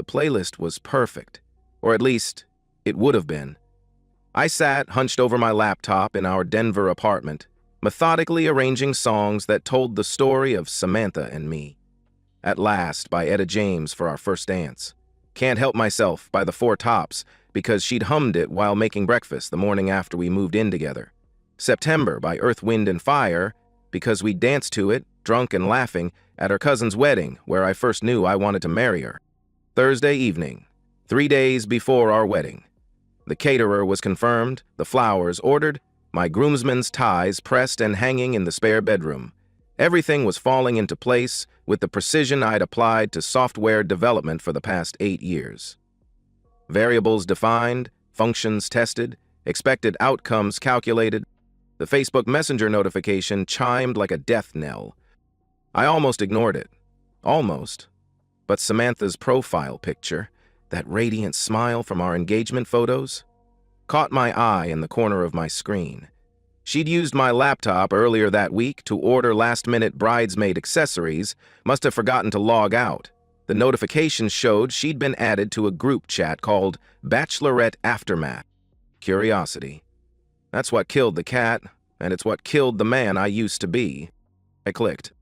The playlist was perfect, or at least, it would have been. I sat hunched over my laptop in our Denver apartment, methodically arranging songs that told the story of Samantha and me. At Last by Etta James for our first dance. Can't Help Myself by the Four Tops because she'd hummed it while making breakfast the morning after we moved in together. September by Earth, Wind and Fire because we danced to it, drunk and laughing, at her cousin's wedding where I first knew I wanted to marry her. Thursday evening, 3 days before our wedding. The caterer was confirmed, the flowers ordered, my groomsmen's ties pressed and hanging in the spare bedroom. Everything was falling into place with the precision I'd applied to software development for the past 8 years. Variables defined, functions tested, expected outcomes calculated. The Facebook Messenger notification chimed like a death knell. I almost ignored it. Almost. But Samantha's profile picture, that radiant smile from our engagement photos, caught my eye in the corner of my screen. She'd used my laptop earlier that week to order last-minute bridesmaid accessories, must have forgotten to log out. The notification showed she'd been added to a group chat called Bachelorette Aftermath. Curiosity. That's what killed the cat, and it's what killed the man I used to be. I clicked.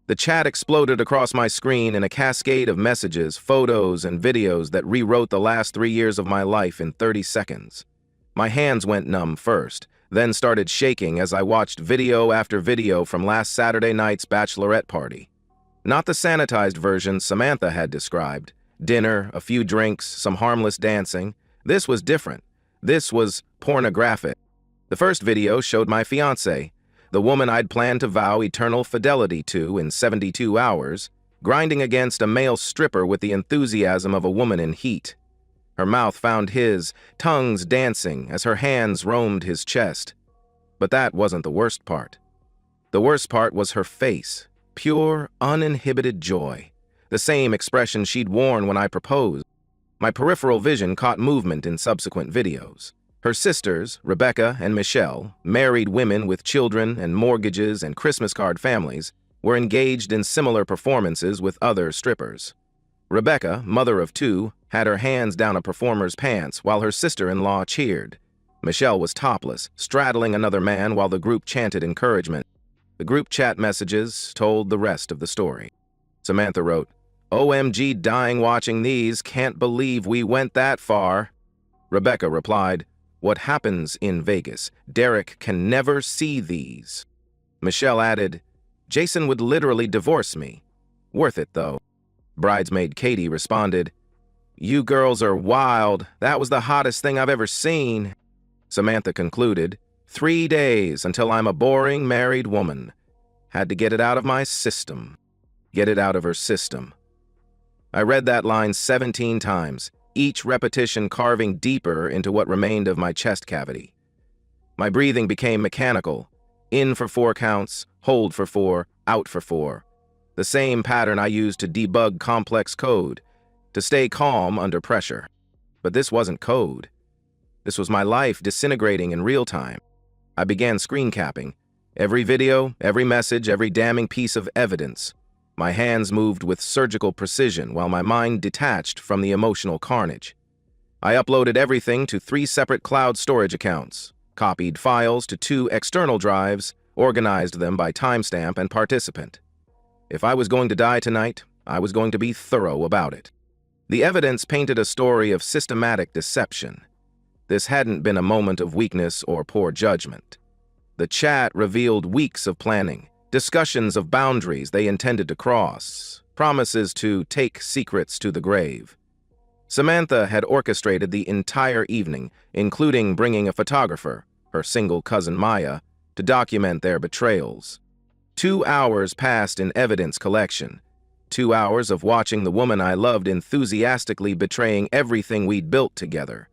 The chat exploded across my screen in a cascade of messages, photos, and videos that rewrote the last 3 years of my life in 30 seconds. My hands went numb first, then started shaking as I watched video after video from last Saturday night's bachelorette party. Not the sanitized version Samantha had described. Dinner, a few drinks, some harmless dancing. This was different. This was pornographic. The first video showed my fiance, the woman I'd planned to vow eternal fidelity to in 72 hours, grinding against a male stripper with the enthusiasm of a woman in heat. Her mouth found his, tongues dancing as her hands roamed his chest. But that wasn't the worst part. The worst part was her face, pure, uninhibited joy, the same expression she'd worn when I proposed. My peripheral vision caught movement in subsequent videos. Her sisters, Rebecca and Michelle, married women with children and mortgages and Christmas card families, were engaged in similar performances with other strippers. Rebecca, mother of 2, had her hands down a performer's pants while her sister-in-law cheered. Michelle was topless, straddling another man while the group chanted encouragement. The group chat messages told the rest of the story. Samantha wrote, "OMG, dying watching these, can't believe we went that far." Rebecca replied, "What happens in Vegas? Derek can never see these." Michelle added, "Jason would literally divorce me. Worth it, though." Bridesmaid Katie responded, "You girls are wild. That was the hottest thing I've ever seen." Samantha concluded, 3 days until I'm a boring married woman. Had to get it out of my system. Get it out of her system. I read that line 17 times, each repetition carving deeper into what remained of my chest cavity. My breathing became mechanical. In for 4 counts, hold for 4, out for 4. The same pattern I used to debug complex code, to stay calm under pressure. But this wasn't code. This was my life disintegrating in real time. I began screen capping. Every video, every message, every damning piece of evidence. My hands moved with surgical precision while my mind detached from the emotional carnage. I uploaded everything to 3 separate cloud storage accounts, copied files to 2 external drives, organized them by timestamp and participant. If I was going to die tonight, I was going to be thorough about it. The evidence painted a story of systematic deception. This hadn't been a moment of weakness or poor judgment. The chat revealed weeks of planning, discussions of boundaries they intended to cross, promises to take secrets to the grave. Samantha had orchestrated the entire evening, including bringing a photographer, her single cousin Maya, to document their betrayals. 2 hours passed in evidence collection. 2 hours of watching the woman I loved enthusiastically betraying everything we'd built together.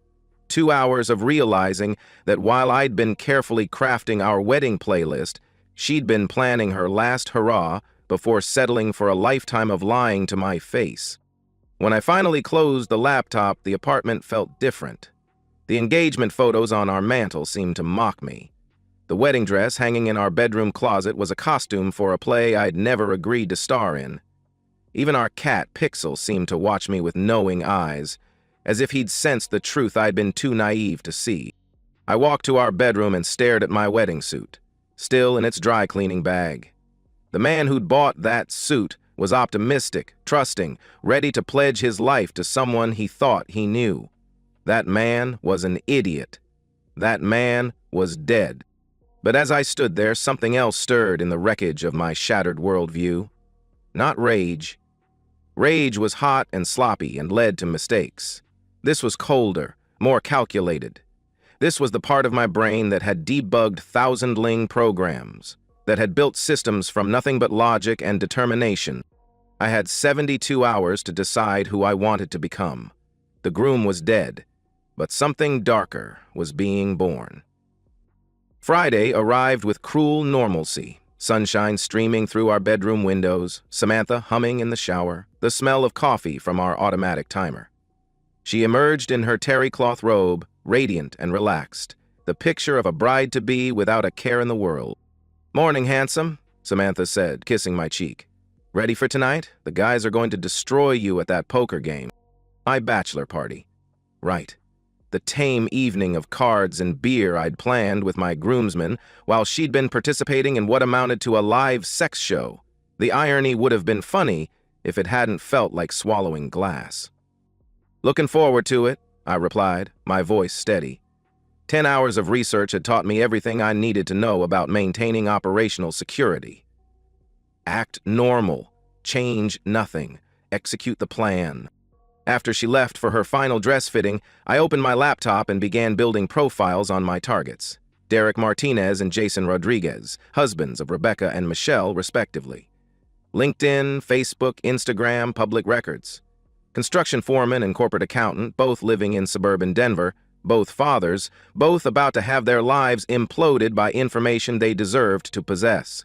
2 hours of realizing that while I'd been carefully crafting our wedding playlist, she'd been planning her last hurrah before settling for a lifetime of lying to my face. When I finally closed the laptop, the apartment felt different. The engagement photos on our mantle seemed to mock me. The wedding dress hanging in our bedroom closet was a costume for a play I'd never agreed to star in. Even our cat, Pixel, seemed to watch me with knowing eyes, as if he'd sensed the truth I'd been too naive to see. I walked to our bedroom and stared at my wedding suit, still in its dry cleaning bag. The man who'd bought that suit was optimistic, trusting, ready to pledge his life to someone he thought he knew. That man was an idiot. That man was dead. But as I stood there, something else stirred in the wreckage of my shattered worldview. Not rage. Rage was hot and sloppy and led to mistakes. This was colder, more calculated. This was the part of my brain that had debugged thousand-ling programs, that had built systems from nothing but logic and determination. I had 72 hours to decide who I wanted to become. The groom was dead, but something darker was being born. Friday arrived with cruel normalcy. Sunshine streaming through our bedroom windows, Samantha humming in the shower, the smell of coffee from our automatic timer. She emerged in her terry cloth robe, radiant and relaxed, the picture of a bride-to-be without a care in the world. "Morning, handsome," Samantha said, kissing my cheek. "Ready for tonight? The guys are going to destroy you at that poker game." My bachelor party. Right. The tame evening of cards and beer I'd planned with my groomsmen while she'd been participating in what amounted to a live sex show. The irony would have been funny if it hadn't felt like swallowing glass. "Looking forward to it," I replied, my voice steady. 10 hours of research had taught me everything I needed to know about maintaining operational security. Act normal, change nothing, execute the plan. After she left for her final dress fitting, I opened my laptop and began building profiles on my targets. Derek Martinez and Jason Rodriguez, husbands of Rebecca and Michelle, respectively. LinkedIn, Facebook, Instagram, public records. Construction foreman and corporate accountant, both living in suburban Denver, both fathers, both about to have their lives imploded by information they deserved to possess.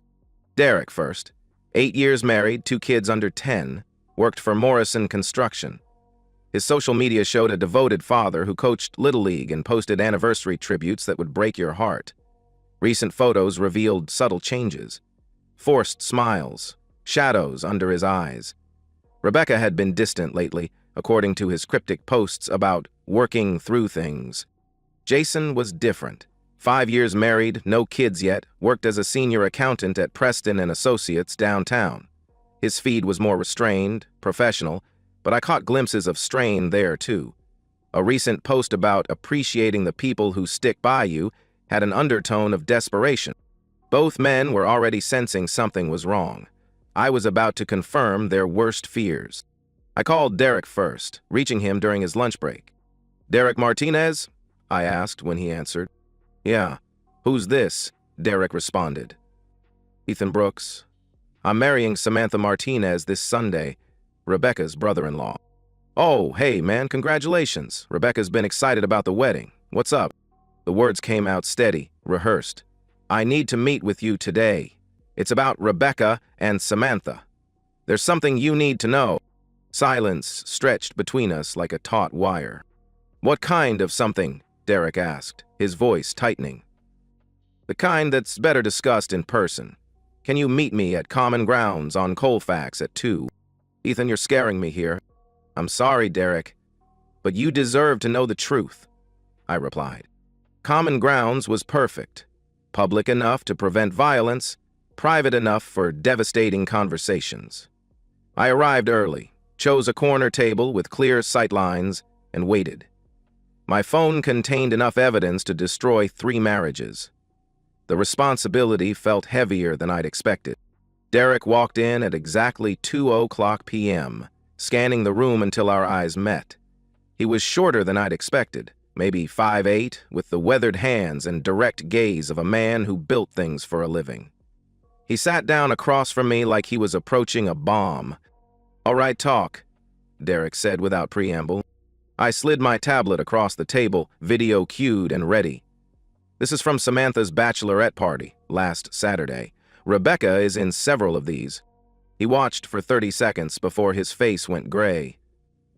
Derek first. 8 years married, 2 kids under 10, worked for Morrison Construction. His social media showed a devoted father who coached Little League and posted anniversary tributes that would break your heart. Recent photos revealed subtle changes. Forced smiles, shadows under his eyes. Rebecca had been distant lately, according to his cryptic posts about working through things. Jason was different. 5 years married, no kids yet, worked as a senior accountant at Preston and Associates downtown. His feed was more restrained, professional, but I caught glimpses of strain there too. A recent post about appreciating the people who stick by you had an undertone of desperation. Both men were already sensing something was wrong. I was about to confirm their worst fears. I called Derek first, reaching him during his lunch break. "Derek Martinez?" I asked when he answered. "Yeah. Who's this?" Derek responded. "Ethan Brooks. I'm marrying Samantha Martinez this Sunday, Rebecca's brother-in-law." "Oh, hey, man, congratulations. Rebecca's been excited about the wedding. What's up?" The words came out steady, rehearsed. "I need to meet with you today. It's about Rebecca and Samantha. There's something you need to know." Silence stretched between us like a taut wire. "What kind of something?" Derek asked, his voice tightening. "The kind that's better discussed in person. Can you meet me at Common Grounds on Colfax at 2? "Ethan, you're scaring me here." "I'm sorry, Derek, but you deserve to know the truth," I replied. Common Grounds was perfect. Public enough to prevent violence, private enough for devastating conversations. I arrived early, chose a corner table with clear sightlines, and waited. My phone contained enough evidence to destroy 3 marriages. The responsibility felt heavier than I'd expected. Derek walked in at exactly 2:00 p.m., scanning the room until our eyes met. He was shorter than I'd expected, maybe 5'8", with the weathered hands and direct gaze of a man who built things for a living. He sat down across from me like he was approaching a bomb. "All right, talk," Derek said without preamble. I slid my tablet across the table, video cued and ready. "This is from Samantha's bachelorette party, last Saturday. Rebecca is in several of these." He watched for 30 seconds before his face went gray.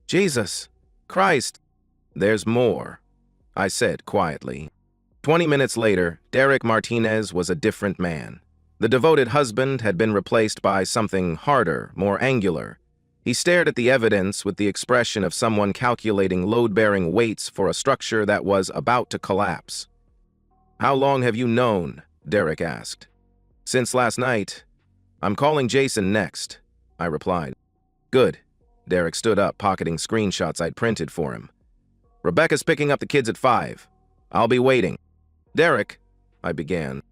"Jesus Christ, there's more," I said quietly. 20 minutes later, Derek Martinez was a different man. The devoted husband had been replaced by something harder, more angular. He stared at the evidence with the expression of someone calculating load-bearing weights for a structure that was about to collapse. "How long have you known?" Derek asked. "Since last night. I'm calling Jason next," I replied. "Good." Derek stood up, pocketing screenshots I'd printed for him. "Rebecca's picking up the kids at 5. I'll be waiting." "Derek," I began.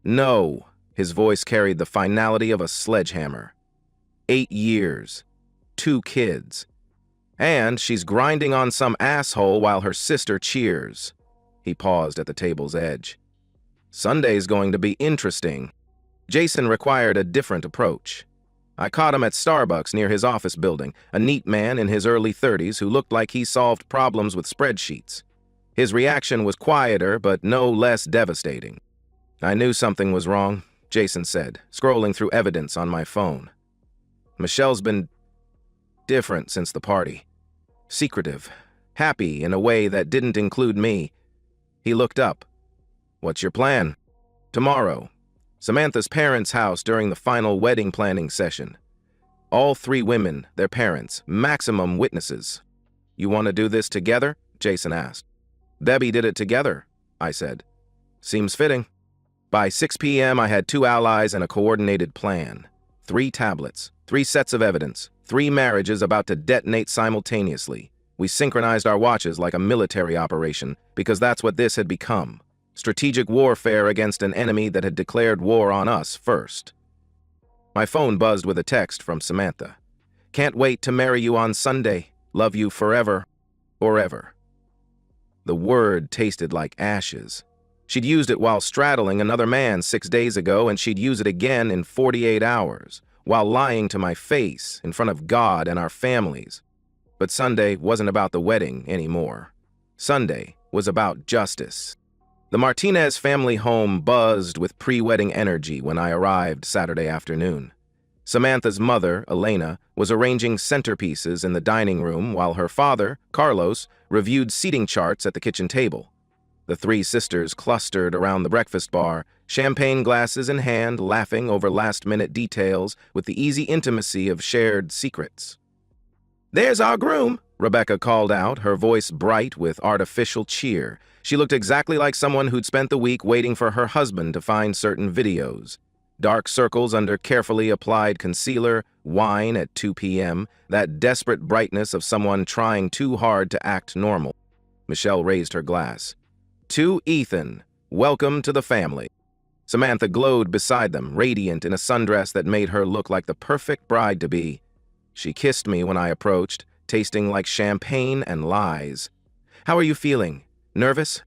"No." His voice carried the finality of a sledgehammer. 8 years. 2 kids. And she's grinding on some asshole while her sister cheers. He paused at the table's edge. "Sunday's going to be interesting." Jason required a different approach. I caught him at Starbucks near his office building, a neat man in his early 30s who looked like he solved problems with spreadsheets. His reaction was quieter, but no less devastating. "I knew something was wrong," Jason said, scrolling through evidence on my phone. "Michelle's been different since the party. Secretive, happy in a way that didn't include me." He looked up. "What's your plan?" "Tomorrow. Samantha's parents' house during the final wedding planning session. All 3 women, their parents, maximum witnesses." "You want to do this together?" Jason asked. "Debbie did it together," I said. "Seems fitting." By 6 p.m. I had 2 allies and a coordinated plan. 3 tablets, 3 sets of evidence, 3 marriages about to detonate simultaneously. We synchronized our watches like a military operation, because that's what this had become. Strategic warfare against an enemy that had declared war on us first. My phone buzzed with a text from Samantha. "Can't wait to marry you on Sunday. Love you forever. Forever." The word tasted like ashes. She'd used it while straddling another man 6 days ago, and she'd use it again in 48 hours, while lying to my face in front of God and our families. But Sunday wasn't about the wedding anymore. Sunday was about justice. The Martinez family home buzzed with pre-wedding energy when I arrived Saturday afternoon. Samantha's mother, Elena, was arranging centerpieces in the dining room while her father, Carlos, reviewed seating charts at the kitchen table. The 3 sisters clustered around the breakfast bar, champagne glasses in hand, laughing over last-minute details with the easy intimacy of shared secrets. "There's our groom," Rebecca called out, her voice bright with artificial cheer. She looked exactly like someone who'd spent the week waiting for her husband to find certain videos. Dark circles under carefully applied concealer, wine at 2 p.m., that desperate brightness of someone trying too hard to act normal. Michelle raised her glass. "To Ethan, welcome to the family." Samantha glowed beside them, radiant in a sundress that made her look like the perfect bride-to-be. She kissed me when I approached, tasting like champagne and lies. "How are you feeling? Nervous?"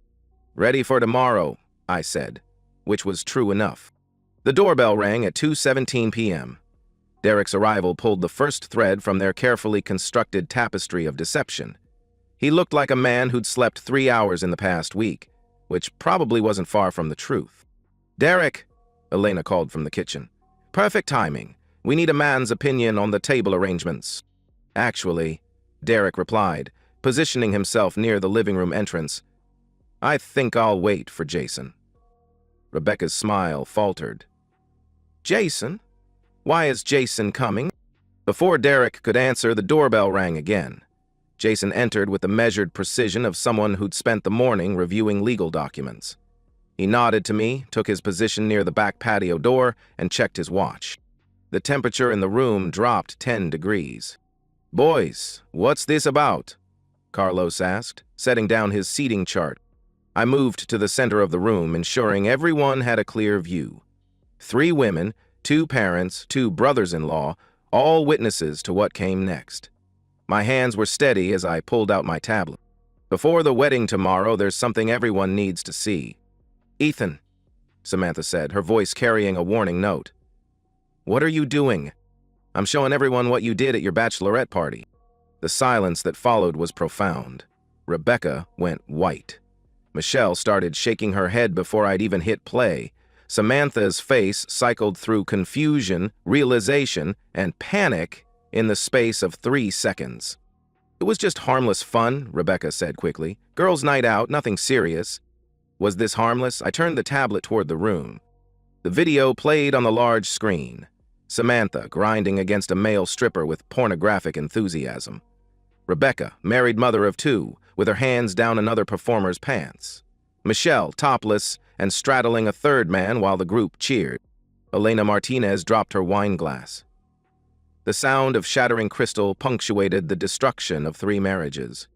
"Ready for tomorrow," I said, which was true enough. The doorbell rang at 2:17 p.m. Derek's arrival pulled the first thread from their carefully constructed tapestry of deception. He looked like a man who'd slept 3 hours in the past week, which probably wasn't far from the truth. "Derek," Elena called from the kitchen. "Perfect timing. We need a man's opinion on the table arrangements." "Actually," Derek replied, positioning himself near the living room entrance, "I think I'll wait for Jason." Rebecca's smile faltered. "Jason? Why is Jason coming?" Before Derek could answer, the doorbell rang again. Jason entered with the measured precision of someone who'd spent the morning reviewing legal documents. He nodded to me, took his position near the back patio door, and checked his watch. The temperature in the room dropped 10 degrees. "Boys, what's this about?" Carlos asked, setting down his seating chart. I moved to the center of the room, ensuring everyone had a clear view. 3 women, 2 parents, 2 brothers-in-law, all witnesses to what came next. My hands were steady as I pulled out my tablet. "Before the wedding tomorrow, there's something everyone needs to see." "Ethan," Samantha said, her voice carrying a warning note. "What are you doing?" "I'm showing everyone what you did at your bachelorette party." The silence that followed was profound. Rebecca went white. Michelle started shaking her head before I'd even hit play. Samantha's face cycled through confusion, realization, and panic in the space of 3 seconds. "It was just harmless fun," Rebecca said quickly. "Girls' night out, nothing serious." Was this harmless? I turned the tablet toward the room. The video played on the large screen. Samantha, grinding against a male stripper with pornographic enthusiasm. Rebecca, married mother of two, with her hands down another performer's pants. Michelle, topless and straddling a third man while the group cheered. Elena Martinez dropped her wine glass. The sound of shattering crystal punctuated the destruction of 3 marriages.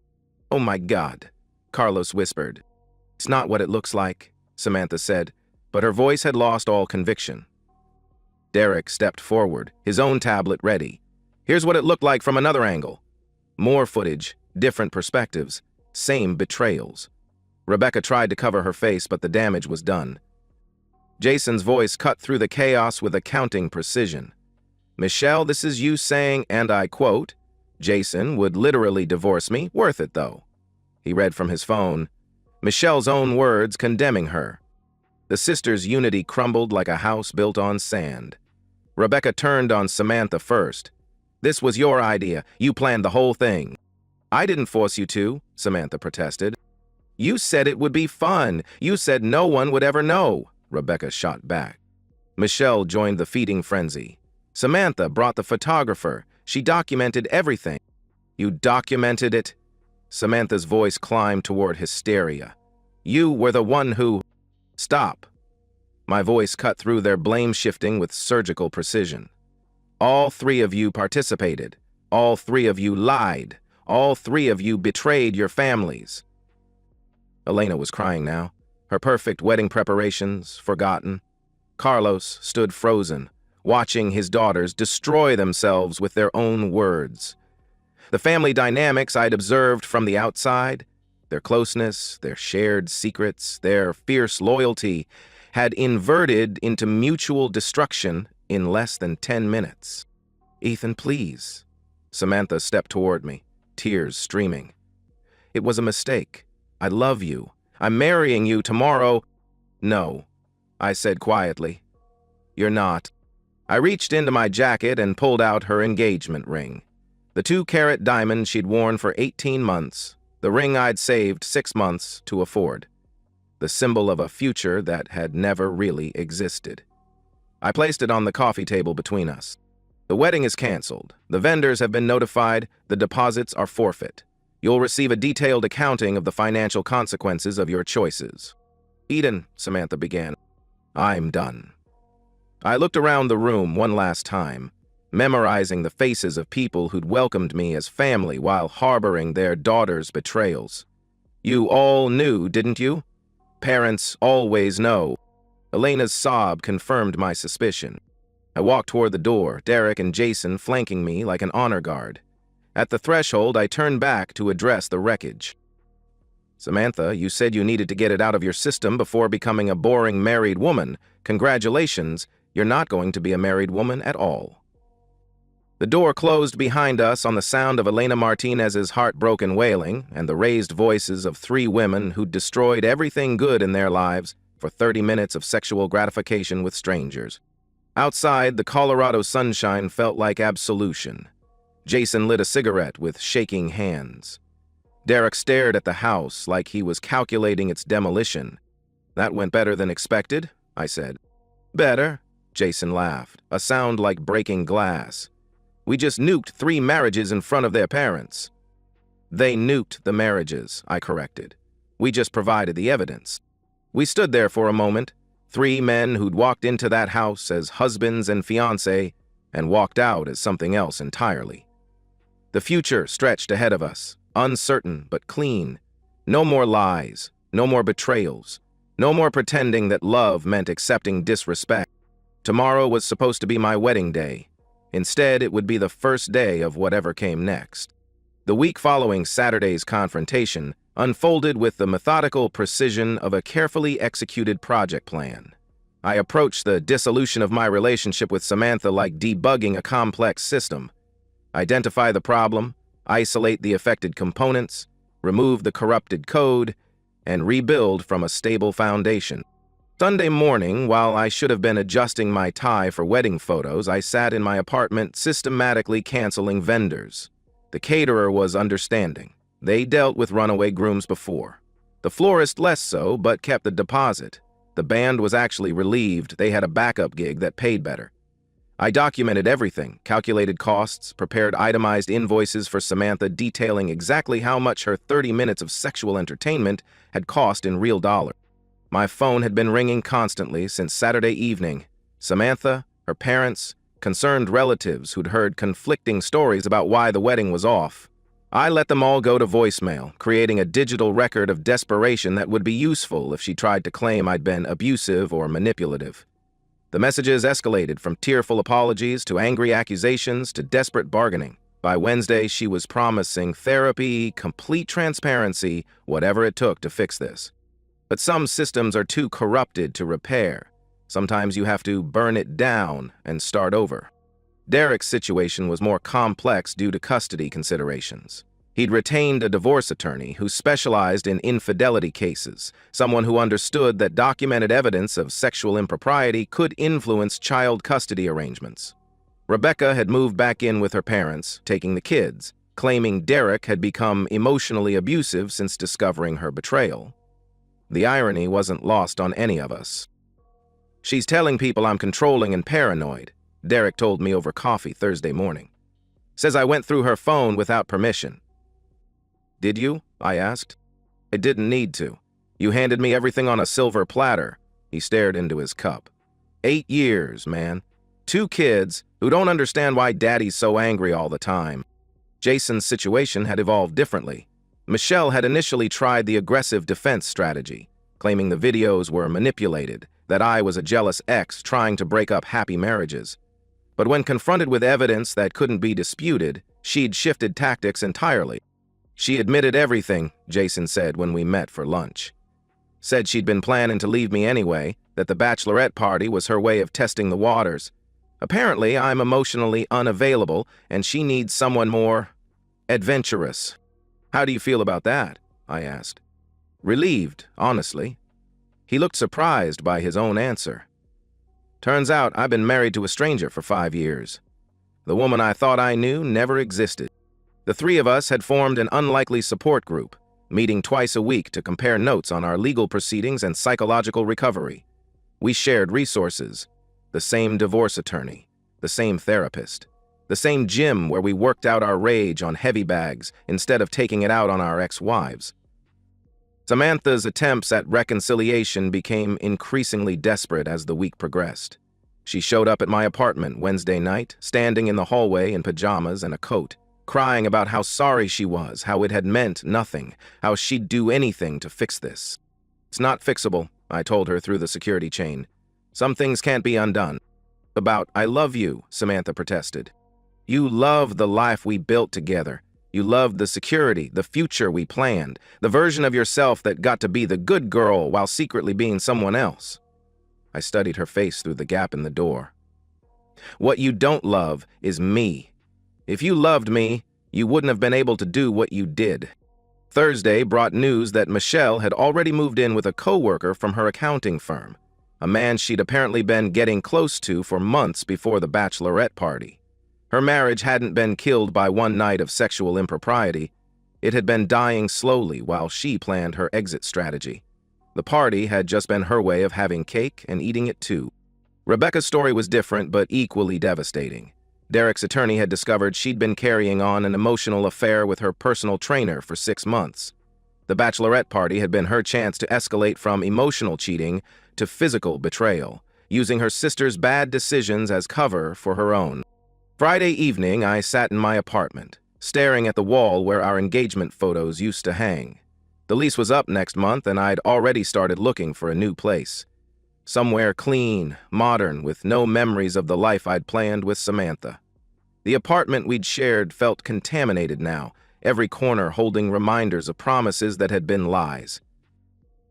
"Oh my God," Carlos whispered. "It's not what it looks like," Samantha said, but her voice had lost all conviction. Derek stepped forward, his own tablet ready. "Here's what it looked like from another angle." More footage, different perspectives, same betrayals. Rebecca tried to cover her face, but the damage was done. Jason's voice cut through the chaos with accounting precision. "Michelle, this is you saying, and I quote, 'Jason would literally divorce me, worth it though.'" He read from his phone. Michelle's own words condemning her. The sisters' unity crumbled like a house built on sand. Rebecca turned on Samantha first. "This was your idea. You planned the whole thing." "I didn't force you to," Samantha protested. "You said it would be fun. You said no one would ever know," Rebecca shot back. Michelle joined the feeding frenzy. "Samantha brought the photographer. She documented everything." "You documented it?" Samantha's voice climbed toward hysteria. "You were the one who—" "Stop." My voice cut through their blame-shifting with surgical precision. "All 3 of you participated. All 3 of you lied. All 3 of you betrayed your families." Elena was crying now, her perfect wedding preparations forgotten. Carlos stood frozen, watching his daughters destroy themselves with their own words. The family dynamics I'd observed from the outside, their closeness, their shared secrets, their fierce loyalty, had inverted into mutual destruction in less than 10 minutes. "Ethan, please." Samantha stepped toward me, tears streaming. "It was a mistake. I love you. I'm marrying you tomorrow." "No," I said quietly. "You're not." I reached into my jacket and pulled out her engagement ring. The 2-carat diamond she'd worn for 18 months, the ring I'd saved 6 months to afford. The symbol of a future that had never really existed. I placed it on the coffee table between us. "The wedding is canceled. The vendors have been notified. The deposits are forfeit. You'll receive a detailed accounting of the financial consequences of your choices." "Eden," Samantha began. "I'm done." I looked around the room one last time, memorizing the faces of people who'd welcomed me as family while harboring their daughters' betrayals. "You all knew, didn't you? Parents always know." Elena's sob confirmed my suspicion. I walked toward the door, Derek and Jason flanking me like an honor guard. At the threshold, I turned back to address the wreckage. "Samantha, you said you needed to get it out of your system before becoming a boring married woman. Congratulations, you're not going to be a married woman at all." The door closed behind us on the sound of Elena Martinez's heartbroken wailing and the raised voices of 3 women who'd destroyed everything good in their lives for 30 minutes of sexual gratification with strangers. Outside, the Colorado sunshine felt like absolution. Jason lit a cigarette with shaking hands. Derek stared at the house like he was calculating its demolition. "That went better than expected," I said. "Better?" Jason laughed, a sound like breaking glass. "We just nuked 3 marriages in front of their parents." "They nuked the marriages," I corrected. "We just provided the evidence." We stood there for a moment, 3 men who'd walked into that house as husbands and fiancé and walked out as something else entirely. The future stretched ahead of us, uncertain but clean. No more lies, no more betrayals, no more pretending that love meant accepting disrespect. Tomorrow was supposed to be my wedding day. Instead, it would be the first day of whatever came next. The week following Saturday's confrontation unfolded with the methodical precision of a carefully executed project plan. I approached the dissolution of my relationship with Samantha like debugging a complex system. Identify the problem, isolate the affected components, remove the corrupted code, and rebuild from a stable foundation. Sunday morning, while I should have been adjusting my tie for wedding photos, I sat in my apartment systematically canceling vendors. The caterer was understanding. They dealt with runaway grooms before. The florist less so, but kept the deposit. The band was actually relieved they had a backup gig that paid better. I documented everything, calculated costs, prepared itemized invoices for Samantha detailing exactly how much her 30 minutes of sexual entertainment had cost in real dollars. My phone had been ringing constantly since Saturday evening. Samantha, her parents, concerned relatives who'd heard conflicting stories about why the wedding was off. I let them all go to voicemail, creating a digital record of desperation that would be useful if she tried to claim I'd been abusive or manipulative. The messages escalated from tearful apologies to angry accusations to desperate bargaining. By Wednesday, she was promising therapy, complete transparency, whatever it took to fix this. But some systems are too corrupted to repair. Sometimes you have to burn it down and start over. Derek's situation was more complex due to custody considerations. He'd retained a divorce attorney who specialized in infidelity cases, someone who understood that documented evidence of sexual impropriety could influence child custody arrangements. Rebecca had moved back in with her parents, taking the kids, claiming Derek had become emotionally abusive since discovering her betrayal. The irony wasn't lost on any of us. "She's telling people I'm controlling and paranoid," Derek told me over coffee Thursday morning. "Says I went through her phone without permission." "Did you?" I asked. "I didn't need to. You handed me everything on a silver platter." He stared into his cup. 8 years, man. 2 kids who don't understand why daddy's so angry all the time. Jason's situation had evolved differently. Michelle had initially tried the aggressive defense strategy, claiming the videos were manipulated, that I was a jealous ex trying to break up happy marriages. But when confronted with evidence that couldn't be disputed, she'd shifted tactics entirely. "She admitted everything," Jason said when we met for lunch. "Said she'd been planning to leave me anyway, that the bachelorette party was her way of testing the waters. Apparently, I'm emotionally unavailable, and she needs someone more adventurous." "How do you feel about that?" I asked. Relieved, honestly. He looked surprised by his own answer. "Turns out I've been married to a stranger for 5 years. The woman I thought I knew never existed." The 3 of us had formed an unlikely support group, meeting twice a week to compare notes on our legal proceedings and psychological recovery. We shared resources, the same divorce attorney, the same therapist, the same gym where we worked out our rage on heavy bags instead of taking it out on our ex-wives. Samantha's attempts at reconciliation became increasingly desperate as the week progressed. She showed up at my apartment Wednesday night, standing in the hallway in pajamas and a coat, crying about how sorry she was, how it had meant nothing, how she'd do anything to fix this. "It's not fixable," I told her through the security chain. "Some things can't be undone." "About I love you," Samantha protested. "You love the life we built together. You loved the security, the future we planned, the version of yourself that got to be the good girl while secretly being someone else." I studied her face through the gap in the door. "What you don't love is me. If you loved me, you wouldn't have been able to do what you did." Thursday brought news that Michelle had already moved in with a coworker from her accounting firm, a man she'd apparently been getting close to for months before the bachelorette party. Her marriage hadn't been killed by one night of sexual impropriety. It had been dying slowly while she planned her exit strategy. The party had just been her way of having cake and eating it too. Rebecca's story was different but equally devastating. Derek's attorney had discovered she'd been carrying on an emotional affair with her personal trainer for 6 months. The bachelorette party had been her chance to escalate from emotional cheating to physical betrayal, using her sister's bad decisions as cover for her own. Friday evening, I sat in my apartment, staring at the wall where our engagement photos used to hang. The lease was up next month, and I'd already started looking for a new place. Somewhere clean, modern, with no memories of the life I'd planned with Samantha. The apartment we'd shared felt contaminated now, every corner holding reminders of promises that had been lies.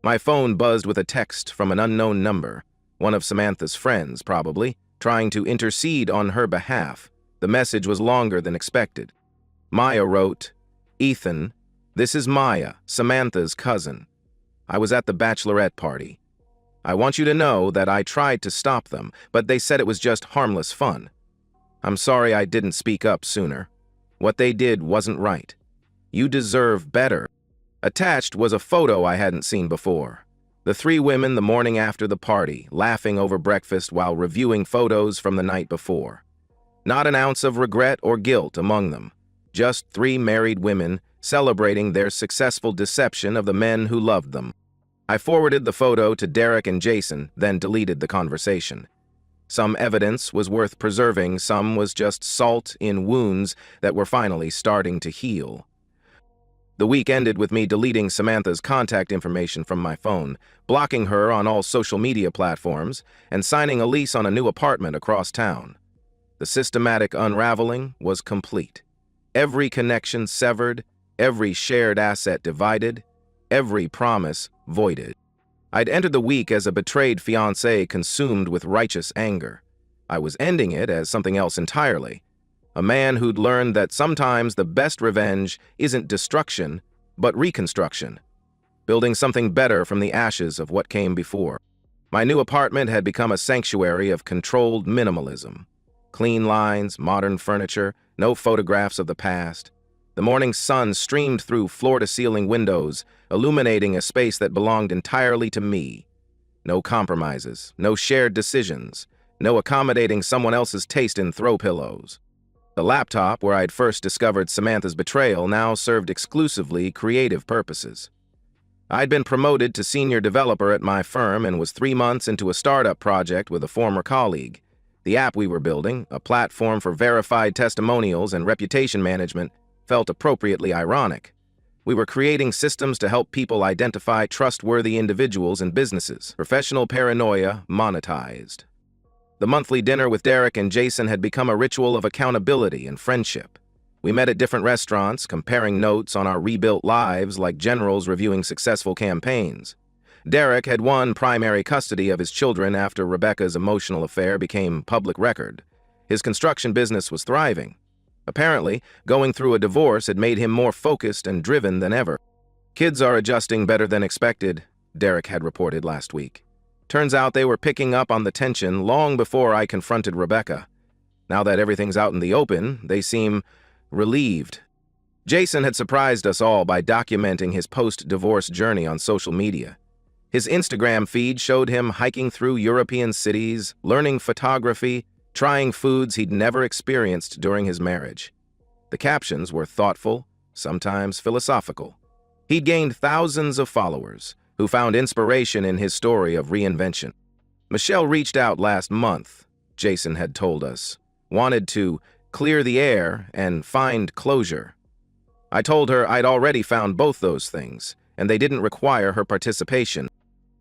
My phone buzzed with a text from an unknown number, one of Samantha's friends, probably, trying to intercede on her behalf. The message was longer than expected. Maya wrote, "Ethan, this is Maya, Samantha's cousin. I was at the bachelorette party. I want you to know that I tried to stop them, but they said it was just harmless fun. I'm sorry I didn't speak up sooner. What they did wasn't right. You deserve better." Attached was a photo I hadn't seen before. The three women the morning after the party, laughing over breakfast while reviewing photos from the night before. Not an ounce of regret or guilt among them. Just three married women celebrating their successful deception of the men who loved them. I forwarded the photo to Derek and Jason, then deleted the conversation. Some evidence was worth preserving, some was just salt in wounds that were finally starting to heal. The week ended with me deleting Samantha's contact information from my phone, blocking her on all social media platforms, and signing a lease on a new apartment across town. The systematic unraveling was complete. Every connection severed, every shared asset divided, every promise voided. I'd entered the week as a betrayed fiancé consumed with righteous anger. I was ending it as something else entirely. A man who'd learned that sometimes the best revenge isn't destruction, but reconstruction. Building something better from the ashes of what came before. My new apartment had become a sanctuary of controlled minimalism. Clean lines, modern furniture, no photographs of the past. The morning sun streamed through floor-to-ceiling windows, illuminating a space that belonged entirely to me. No compromises, no shared decisions, no accommodating someone else's taste in throw pillows. The laptop, where I'd first discovered Samantha's betrayal, now served exclusively creative purposes. I'd been promoted to senior developer at my firm and was 3 months into a startup project with a former colleague. The app we were building, a platform for verified testimonials and reputation management, felt appropriately ironic. We were creating systems to help people identify trustworthy individuals and businesses. Professional paranoia monetized. The monthly dinner with Derek and Jason had become a ritual of accountability and friendship. We met at different restaurants, comparing notes on our rebuilt lives like generals reviewing successful campaigns. Derek had won primary custody of his children after Rebecca's emotional affair became public record. His construction business was thriving. Apparently, going through a divorce had made him more focused and driven than ever. Kids are adjusting better than expected, Derek had reported last week. Turns out they were picking up on the tension long before I confronted Rebecca. Now that everything's out in the open, they seem relieved. Jason had surprised us all by documenting his post-divorce journey on social media. His Instagram feed showed him hiking through European cities, learning photography, trying foods he'd never experienced during his marriage. The captions were thoughtful, sometimes philosophical. He'd gained thousands of followers who found inspiration in his story of reinvention. Michelle reached out last month, Jason had told us, wanted to clear the air and find closure. I told her I'd already found both those things, and they didn't require her participation.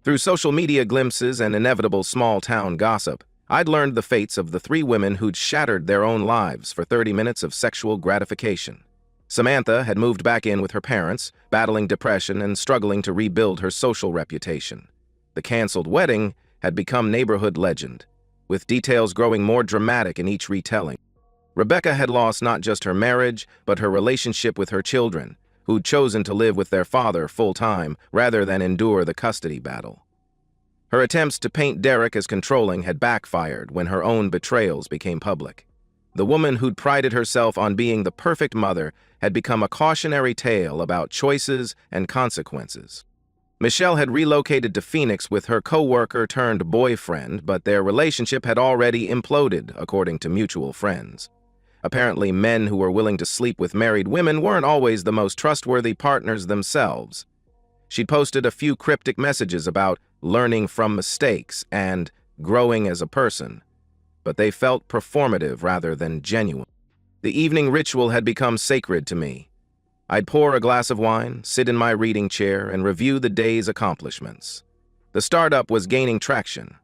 Through social media glimpses and inevitable small-town gossip, I'd learned the fates of the three women who'd shattered their own lives for 30 minutes of sexual gratification. Samantha had moved back in with her parents, battling depression and struggling to rebuild her social reputation. The canceled wedding had become neighborhood legend, with details growing more dramatic in each retelling. Rebecca had lost not just her marriage, but her relationship with her children, who'd chosen to live with their father full-time rather than endure the custody battle. Her attempts to paint Derek as controlling had backfired when her own betrayals became public. The woman who'd prided herself on being the perfect mother had become a cautionary tale about choices and consequences. Michelle had relocated to Phoenix with her co-worker-turned-boyfriend, but their relationship had already imploded, according to mutual friends. Apparently, men who were willing to sleep with married women weren't always the most trustworthy partners themselves. She'd posted a few cryptic messages about learning from mistakes and growing as a person, but they felt performative rather than genuine. The evening ritual had become sacred to me. I'd pour a glass of wine, sit in my reading chair, and review the day's accomplishments. The startup was gaining traction.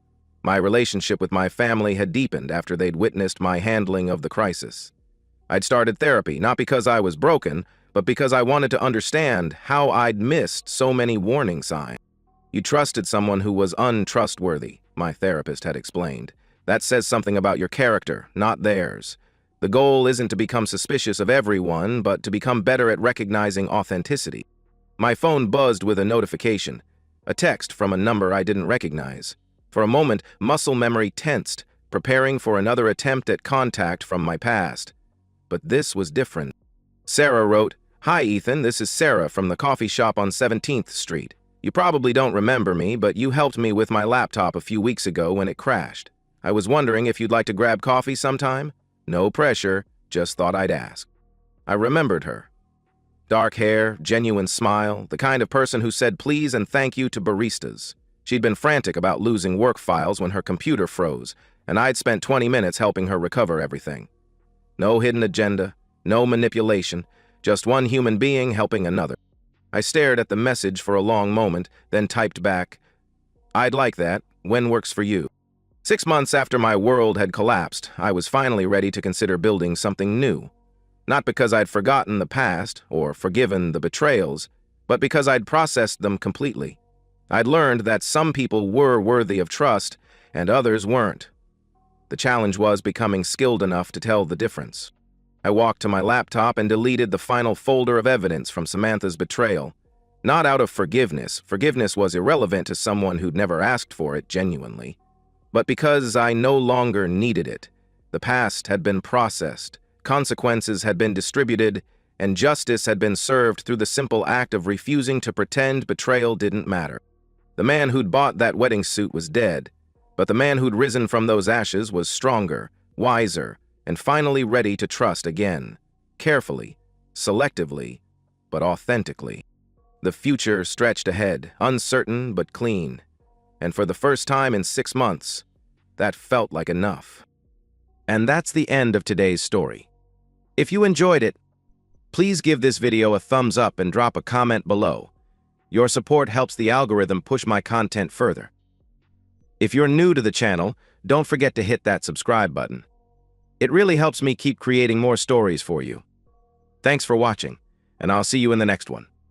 My relationship with my family had deepened after they'd witnessed my handling of the crisis. I'd started therapy, not because I was broken, but because I wanted to understand how I'd missed so many warning signs. You trusted someone who was untrustworthy, my therapist had explained. That says something about your character, not theirs. The goal isn't to become suspicious of everyone, but to become better at recognizing authenticity. My phone buzzed with a notification, a text from a number I didn't recognize. For a moment, muscle memory tensed, preparing for another attempt at contact from my past. But this was different. Sarah wrote, "Hi, Ethan, this is Sarah from the coffee shop on 17th Street. You probably don't remember me, but you helped me with my laptop a few weeks ago when it crashed. I was wondering if you'd like to grab coffee sometime? No pressure, just thought I'd ask. I remembered her. Dark hair, genuine smile, the kind of person who said please and thank you to baristas. She'd been frantic about losing work files when her computer froze, and I'd spent 20 minutes helping her recover everything. No hidden agenda, no manipulation, just one human being helping another. I stared at the message for a long moment, then typed back, "I'd like that. When works for you?" 6 months after my world had collapsed, I was finally ready to consider building something new. Not because I'd forgotten the past or forgiven the betrayals, but because I'd processed them completely. I'd learned that some people were worthy of trust and others weren't. The challenge was becoming skilled enough to tell the difference. I walked to my laptop and deleted the final folder of evidence from Samantha's betrayal. Not out of forgiveness. Forgiveness was irrelevant to someone who'd never asked for it genuinely. But because I no longer needed it. The past had been processed, consequences had been distributed, and justice had been served through the simple act of refusing to pretend betrayal didn't matter. The man who'd bought that wedding suit was dead, but the man who'd risen from those ashes was stronger, wiser, and finally ready to trust again, carefully, selectively, but authentically. The future stretched ahead, uncertain but clean, and for the first time in 6 months, that felt like enough. And that's the end of today's story. If you enjoyed it, please give this video a thumbs up and drop a comment below. Your support helps the algorithm push my content further. If you're new to the channel, don't forget to hit that subscribe button. It really helps me keep creating more stories for you. Thanks for watching, and I'll see you in the next one.